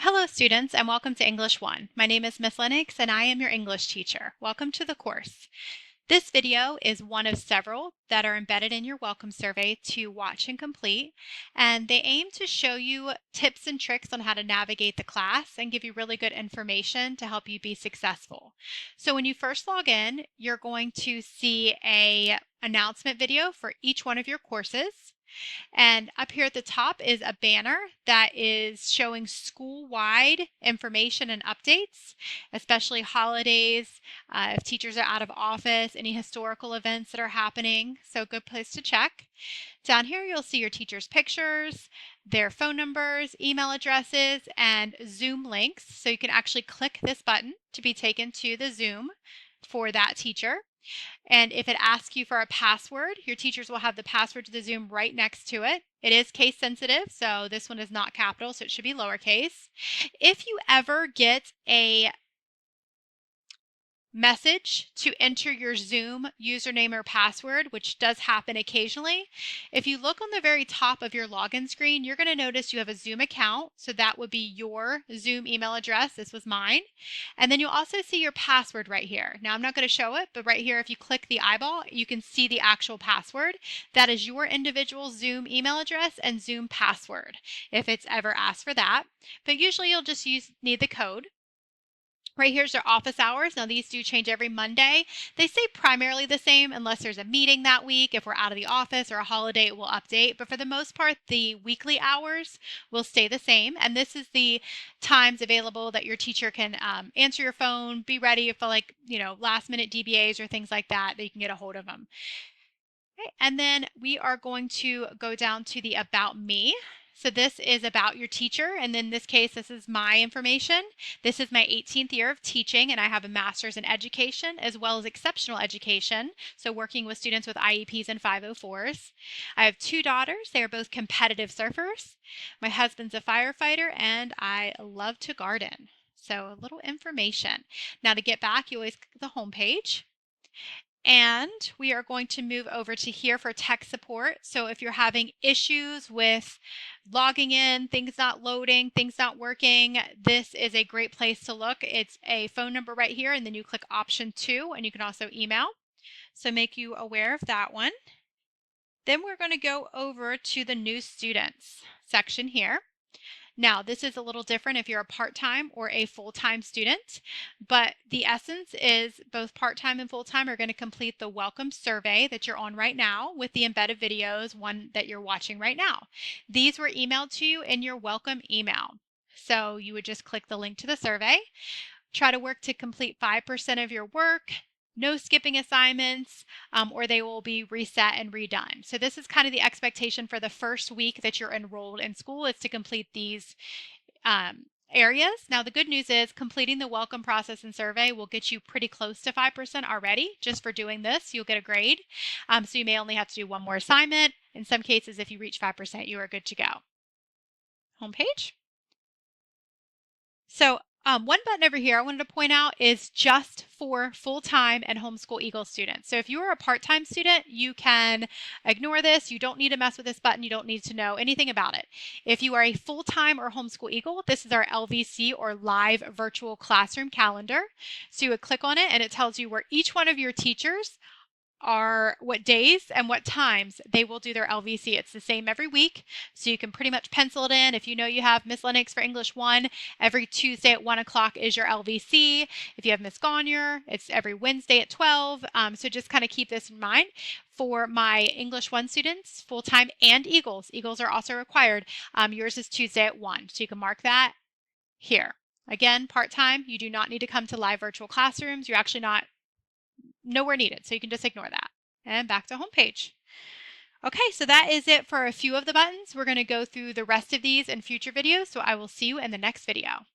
Hello students and welcome to English 1. My name is Miss Lennox and I am your English teacher. Welcome to the course. This video is one of several that are embedded in your welcome survey to watch and complete, and they aim to show you tips and tricks on how to navigate the class and give you really good information to help you be successful. So when you first log in, you're going to see an announcement video for each one of your courses. And up here at the top is a banner that is showing school-wide information and updates, especially holidays, if teachers are out of office, any historical events that are happening. So good place to check. Down here, you'll see your teachers' pictures, their phone numbers, email addresses, and Zoom links. So you can actually click this button to be taken to the Zoom for that teacher. And if it asks you for a password, your teachers will have the password to the Zoom right next to it. It is case sensitive, so this one is not capital, so it should be lowercase. If you ever get a message to enter your Zoom username or password, which does happen occasionally, if you look on the very top of your login screen, you're going to notice you have a Zoom account. So that would be your Zoom email address. This was mine. And then you'll also see your password right here. Now I'm not going to show it, but right here, if you click the eyeball, you can see the actual password. That is your individual Zoom email address and Zoom password if it's ever asked for that. But usually you'll just need the code. Right here's their office hours. Now these do change every Monday. They stay primarily the same unless there's a meeting that week. If we're out of the office or a holiday, it will update. But for the most part, the weekly hours will stay the same. And this is the times available that your teacher can answer your phone, be ready for last minute DBAs or things like that you can get a hold of them. Okay, and then we are going to go down to the About Me. So this is about your teacher, and in this case, this is my information. This is my 18th year of teaching, and I have a master's in education as well as exceptional education, so working with students with IEPs and 504s. I have 2 daughters. They are both competitive surfers. My husband's a firefighter, and I love to garden. So a little information. Now to get back, you always click the home page. And we are going to move over to here for tech support. So if you're having issues with logging in, things not loading, things not working, this is a great place to look. It's a phone number right here, and then you click option 2, and you can also email. So make you aware of that one. Then we're going to go over to the new students section here. Now, this is a little different if you're a part-time or a full-time student, but the essence is both part-time and full-time are going to complete the welcome survey that you're on right now with the embedded videos, one that you're watching right now. These were emailed to you in your welcome email. So you would just click the link to the survey, try to work to complete 5% of your work, no skipping assignments, or they will be reset and redone. So this is kind of the expectation for the first week that you're enrolled in school, is to complete these areas. Now the good news is completing the welcome process and survey will get you pretty close to 5% already. Just for doing this, you'll get a grade. So you may only have to do one more assignment. In some cases, if you reach 5%, you are good to go. Homepage. So one button over here I wanted to point out is just for full-time and homeschool Eagle students. So if you are a part-time student, you can ignore this. You don't need to mess with this button. You don't need to know anything about it. If you are a full-time or homeschool Eagle, this is our LVC or live virtual classroom calendar. So you would click on it and it tells you where each one of your teachers are, what days and what times they will do their LVC. It's the same every week, so you can pretty much pencil it in. If you know you have Miss Lennox for English 1, every Tuesday at 1 o'clock is your LVC. If you have Miss Gonyer, it's every Wednesday at 12. So just kind of keep this in mind. For my English 1 students, full-time and Eagles are also required. Yours is Tuesday at 1, so you can mark that here. Again, part-time, you do not need to come to live virtual classrooms. You're actually nowhere needed, so you can just ignore that. And back to homepage. Okay, so that is it for a few of the buttons. We're going to go through the rest of these in future videos, so I will see you in the next video.